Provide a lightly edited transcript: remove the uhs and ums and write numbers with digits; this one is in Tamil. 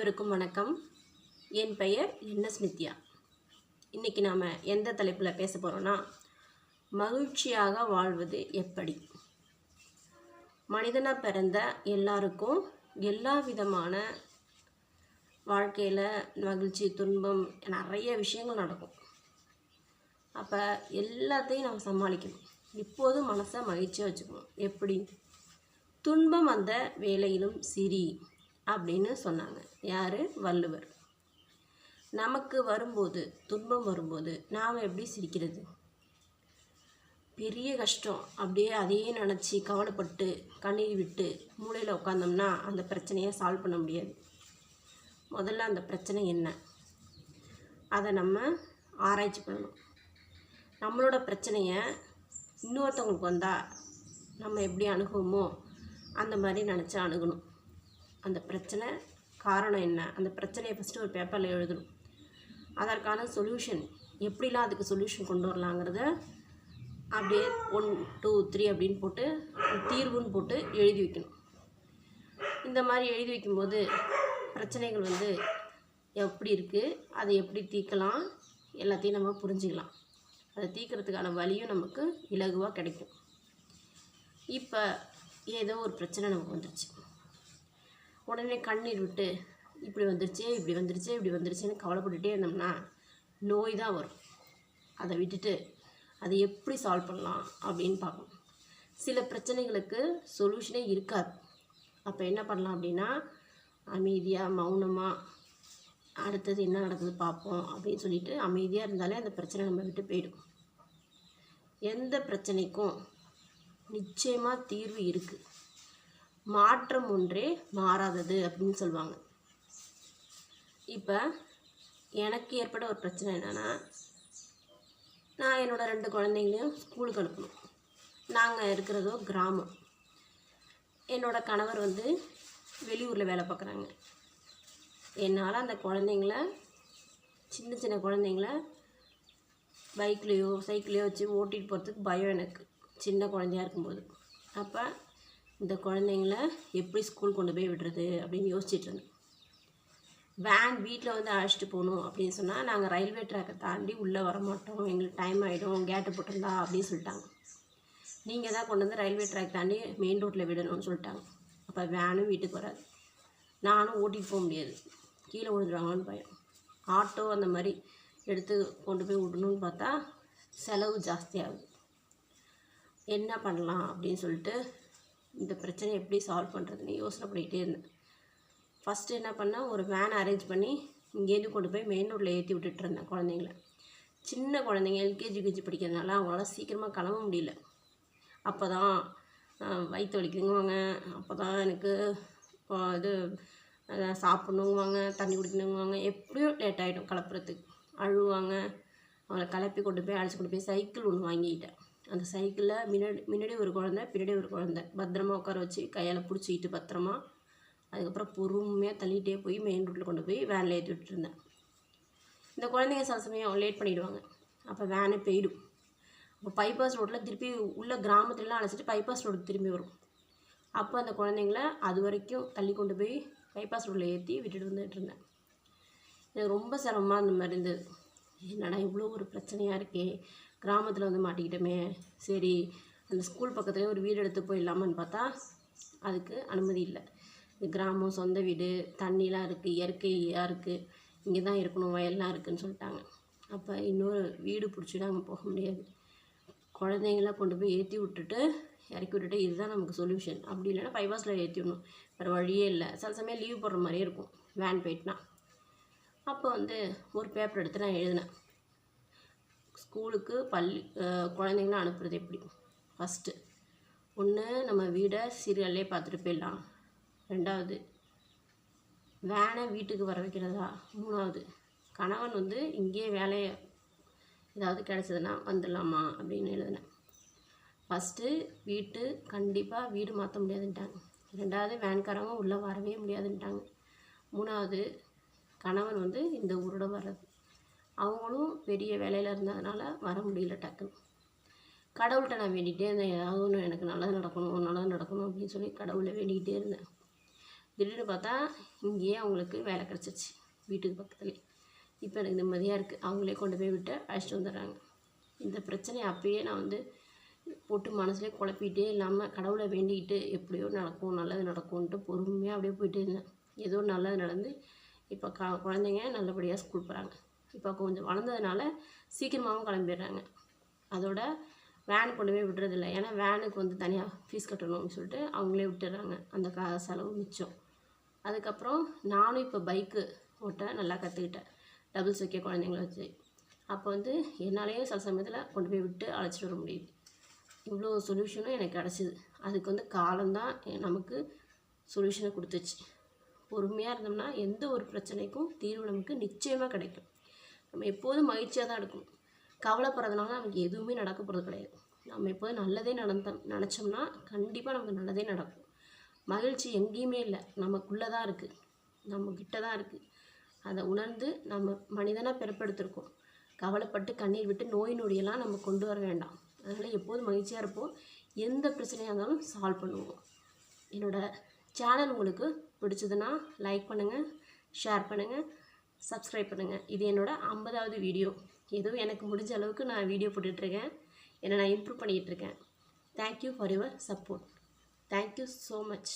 அனைவருக்கும் வணக்கம். என் பெயர் என்எஸ் நித்யா. இன்றைக்கி நாம் எந்த தலைப்பில் பேச போகிறோன்னா, மகிழ்ச்சியாக வாழ்வது எப்படி. மனிதனாக பிறந்த எல்லாருக்கும் எல்லா விதமான வாழ்க்கையில் மகிழ்ச்சி, துன்பம், நிறைய விஷயங்கள் நடக்கும். அப்போ எல்லாத்தையும் நம்ம சமாளிக்கணும். இப்போதும் மனசை மகிழ்ச்சியாக வச்சுக்கணும். எப்படி? துன்பம் அந்த வேலையிலும் சிரி அப்படின்னு சொன்னாங்க. யார்? வள்ளுவர். நமக்கு வரும்போது, துன்பம் வரும்போது நாம் எப்படி சிரிக்கிறது? பெரிய கஷ்டம், அப்படியே அதையே நினச்சி கவலைப்பட்டு கண்ணீர் விட்டு மூளையில் உட்காந்தோம்னா அந்த பிரச்சனையை சால்வ் பண்ண முடியாது. முதல்ல அந்த பிரச்சனை என்ன, அதை நம்ம ஆராய்ச்சி பண்ணணும். நம்மளோட பிரச்சனையை இன்னொருத்தவங்களுக்கு வந்தால் நம்ம எப்படி அணுகுவோமோ அந்த மாதிரி நினச்சி அணுகணும். அந்த பிரச்சனை காரணம் என்ன, அந்த பிரச்சனையை ஃபஸ்ட்டு ஒரு பேப்பரில் எழுதணும். அதற்கான சொல்யூஷன், எப்படிலாம் அதுக்கு சொல்யூஷன் கொண்டு வரலாங்கிறத அப்படியே 1, 2, 3 அப்படின்னு போட்டு தீர்வுன்னு போட்டு எழுதி வைக்கணும். இந்த மாதிரி எழுதி வைக்கும்போது பிரச்சனைகள் எப்படி இருக்குது, அதை எப்படி தீர்க்கலாம், எல்லாத்தையும் நம்ம புரிஞ்சுக்கலாம். அதை தீர்க்கறதுக்கான வழியும் நமக்கு இலகுவாக கிடைக்கும். இப்போ ஏதோ ஒரு பிரச்சனை நமக்கு வந்துடுச்சு, உடனே கண்ணீர் விட்டு இப்படி வந்துருச்சே இப்படி வந்துருச்சே இப்படி வந்துருச்சேன்னு கவலைப்பட்டுகிட்டே இருந்தோம்னா நோய் தான் வரும். அதை விட்டுட்டு அதை எப்படி சால்வ் பண்ணலாம் அப்படின்னு பார்க்கணும். சில பிரச்சனைகளுக்கு சொல்யூஷனே இருக்காது. அப்போ என்ன பண்ணலாம் அப்படின்னா, அமைதியாக மௌனமாக அடுத்தது என்ன நடக்குது பார்ப்போம் அப்படின்னு சொல்லிட்டு அமைதியாக இருந்தாலே அந்த பிரச்சனை நம்ம விட்டு போயிடும். எந்த பிரச்சனைக்கும் நிச்சயமாக தீர்வு இருக்குது. மாற்றம் ஒன்றே மாறாதது அப்படின்னு சொல்லுவாங்க. இப்போ எனக்கு ஏற்பட்ட ஒரு பிரச்சனை என்னென்னா, நான் என்னோடய 2 குழந்தைங்களையும் ஸ்கூலுக்கு அனுப்பணும். நாங்கள் இருக்கிறதோ கிராமம். என்னோடய கணவர் வெளியூரில் வேலை பார்க்குறாங்க. என்னால் அந்த குழந்தைங்கள, சின்ன சின்ன குழந்தைங்கள பைக்லேயோ சைக்கிளையோ வச்சு ஓட்டிகிட்டு போகிறதுக்கு பயம் எனக்கு, சின்ன குழந்தையாக இருக்கும்போது. அப்போ இந்த குழந்தைங்கள எப்படி ஸ்கூல் கொண்டு போய் விடுறது அப்படின்னு யோசிச்சுட்டு இருந்தேன். வேன் வீட்டில் அழைச்சிட்டு போகணும் அப்படின்னு சொன்னால், நாங்கள் ரயில்வே ட்ராக்கை தாண்டி உள்ளே வரமாட்டோம், எங்களுக்கு டைம் ஆகிடும், கேட்டு போட்டிருந்தா அப்படின்னு சொல்லிட்டாங்க. நீங்கள் தான் கொண்டு ரயில்வே ட்ராக் தாண்டி மெயின் ரோட்டில் விடணும்னு சொல்லிட்டாங்க. அப்போ வேனும் வீட்டுக்கு வராது, நானும் ஓட்டிகிட்டு போக முடியாது, கீழே விழுந்துருவாங்கன்னு பயம். ஆட்டோ அந்த மாதிரி எடுத்து கொண்டு போய் விடணும்னு பார்த்தா செலவு ஜாஸ்தியாகுது. என்ன பண்ணலாம் அப்படின்னு சொல்லிட்டு இந்த பிரச்சனையை எப்படி சால்வ் பண்ணுறதுன்னு யோசனை பண்ணிகிட்டே இருந்தேன். ஃபஸ்ட்டு என்ன பண்ணேன், ஒரு வேன் அரேஞ்ச் பண்ணி இங்கேருந்து கொண்டு போய் மெயின் ரோட்டில் ஏற்றி விட்டுட்டு இருந்தேன் குழந்தைங்கள. சின்ன குழந்தைங்க எல்கேஜி யூகேஜி படிக்கிறதுனால அவங்களால சீக்கிரமாக கிளம்ப முடியல. அப்போ தான் வயிற்று வலிக்குங்குவாங்க, அப்போ தான் எனக்கு சாப்பிட்ணுங்குவாங்க, தண்ணி குடிக்கணுங்குவாங்க, எப்படியும் லேட் ஆகிடும் கிளப்புறதுக்கு. அழுவாங்க. அவங்கள கிளப்பி கொண்டு போய் அழைச்சி கொண்டு போய் சைக்கிள் ஒன்று வாங்கிக்கிட்டேன். அந்த சைக்கிளில் முன்னாடி ஒரு குழந்தை, பின்னாடி ஒரு குழந்தை, பத்திரமா உட்கார வச்சு கையால் பிடிச்சிக்கிட்டு பத்திரமா, அதுக்கப்புறம் பொறுமையாக தள்ளிகிட்டே போய் மெயின் ரோட்டில் கொண்டு போய் வேனில் ஏற்றி விட்டுருந்தேன். இந்த குழந்தைங்க சில சமயம் லேட் பண்ணிவிடுவாங்க. அப்போ வேனே போயிடும். அப்போ பைபாஸ் ரோட்டில் திருப்பி உள்ள கிராமத்துலலாம் அழைச்சிட்டு பைபாஸ் ரோடு திரும்பி வரும். அப்போ அந்த குழந்தைங்கள அது வரைக்கும் தள்ளி கொண்டு போய் பைபாஸ் ரோட்டில் ஏற்றி விட்டுட்டு வந்துட்டு இருந்தேன். எனக்கு ரொம்ப சிரமமாக அந்த மாதிரி இருந்தது. என்னடா இவ்வளோ ஒரு பிரச்சனையாக இருக்கே, கிராமத்தில் மாட்டிக்கிட்டோமே, சரி அந்த ஸ்கூல் பக்கத்துலேயே ஒரு வீடு எடுத்து போயிடலாமான்னு பார்த்தா அதுக்கு அனுமதி இல்லை. இந்த கிராமம் சொந்த வீடு, தண்ணிலாம் இருக்குது, இயற்கையாக இருக்குது, இங்கே தான் இருக்கணும், வயல்லாம் இருக்குதுன்னு சொல்லிட்டாங்க. அப்போ இன்னொரு வீடு பிடிச்சிட்டு அங்கே போக முடியாது. குழந்தைங்கள கொண்டு போய் ஏற்றி விட்டுட்டு இறக்கி விட்டுட்டு இதுதான் நமக்கு சொல்யூஷன். அப்படி இல்லைன்னா பைபாஸில் ஏற்றி விடணும், வேறு வழியே இல்லை. சில சமயம் லீவ் போடுற மாதிரியே இருக்கும் வேன் போயிட்டுனா. அப்போ ஒரு பேப்பர் எடுத்து நான் எழுதினேன், ஸ்கூலுக்கு குழந்தைங்கள அனுப்புறது எப்படி. ஃபஸ்ட்டு ஒன்று, நம்ம வீடை சீரியல்லே பார்த்துட்டு போயிடலாம். 2வது, வேனை வீட்டுக்கு வர வைக்கிறதா. 3வது, கணவன் இங்கேயே வேலையை ஏதாவது கிடச்சதுன்னா வந்துடலாமா அப்படின்னு எழுதினேன். ஃபஸ்ட்டு கண்டிப்பாக வீடு மாற்ற முடியாதுன்ட்டாங்க. 2வது, வேன்காரங்க உள்ளே வரவே முடியாதுன்ட்டாங்க. 3வது, கணவன் இந்த ஊரோட வர்றது, அவங்களும் பெரிய வேலையில் இருந்ததுனால வர முடியல டக்குன்னு. கடவுள்கிட்ட நான் வேண்டிகிட்டே இருந்தேன், ஏதாவது ஒன்று எனக்கு நல்லது நடக்கணும் நல்லது நடக்கணும் அப்படின்னு சொல்லி கடவுளை வேண்டிக்கிட்டே இருந்தேன். திடீர்னு பார்த்தா இங்கேயே அவங்களுக்கு வேலை கிடச்சிருச்சு வீட்டுக்கு பக்கத்துலேயே. இப்போ எனக்கு நிம்மதியாக இருக்குது. அவங்களே கொண்டு போய் விட்டு அழைச்சிட்டு வந்துடுறாங்க. இந்த பிரச்சனையை அப்பயே நான் வந்து போட்டு மனசுலேயே குழப்பிகிட்டே இல்லாமல் கடவுளை வேண்டிக்கிட்டு எப்படியோ நடக்கும், நல்லது நடக்கும்ன்ட்டு பொறுமையாக அப்படியே போயிட்டே இருந்தேன். ஏதோ நல்லது நடந்து இப்போ குழந்தைங்க நல்லபடியாக ஸ்கூல் போகிறாங்க. இப்போ கொஞ்சம் வளர்ந்ததுனால சீக்கிரமாகவும் கிளம்பிடுறாங்க. அதோட வேனுக்கு கொண்டு போய் விடுறதில்ல. ஏன்னா வேனுக்கு வந்து தனியாக ஃபீஸ் கட்டணும்னு சொல்லிட்டு அவங்களே விட்டுடுறாங்க. அந்த செலவு மிச்சம். அதுக்கப்புறம் நானும் இப்போ பைக்கு ஓட்ட நல்லா கற்றுக்கிட்டேன், டபுள்ஸ் வைக்க குழந்தைங்கள வச்சு. அப்போ வந்து என்னாலேயும் சில சமயத்தில் கொண்டு போய் விட்டு அழைச்சிட்டு வர முடியுது. இவ்வளோ சொல்யூஷனும் எனக்கு கிடச்சிது. அதுக்கு வந்து காலம்தான் நமக்கு சொல்யூஷனை கொடுத்துச்சு. பொறுமையாக இருந்தோம்னா எந்த ஒரு பிரச்சனைக்கும் தீர்வு நமக்கு நிச்சயமாக கிடைக்கும். நம்ம எப்போதும் மகிழ்ச்சியாக தான் இருக்கணும். கவலைப்படுறதுனால நமக்கு எதுவுமே நடக்க போகிறது கிடையாது. நம்ம எப்போதும் நல்லதே நினச்சோம்னா கண்டிப்பாக நமக்கு நல்லதே நடக்கும். மகிழ்ச்சி எங்கேயுமே இல்லை, நமக்குள்ளே தான் இருக்குது, நம்மக்கிட்ட தான் இருக்குது. அதை உணர்ந்து நம்ம மனிதனாக பிறப்பெடுத்திருக்கோம். கவலைப்பட்டு கண்ணீர் விட்டு நோய் நொடியெல்லாம் நம்ம கொண்டு வர வேண்டாம். அதனால் எப்போதும் மகிழ்ச்சியாக இருப்போம். எந்த பிரச்சனையாக இருந்தாலும் சால்வ் பண்ணுவோம். என்னோடய சேனல் உங்களுக்கு பிடிச்சதுன்னா லைக் பண்ணுங்கள், ஷேர் பண்ணுங்கள், சப்ஸ்கிரைப் பண்ணுங்கள். இது என்னோடய 50வது வீடியோ. ஏதோ எனக்கு முடிஞ்ச அளவுக்கு நான் வீடியோ போட்டுட்ருக்கேன். என்னை நான் இம்ப்ரூவ் பண்ணிகிட்ருக்கேன். Thank you for your support. Thank you so much.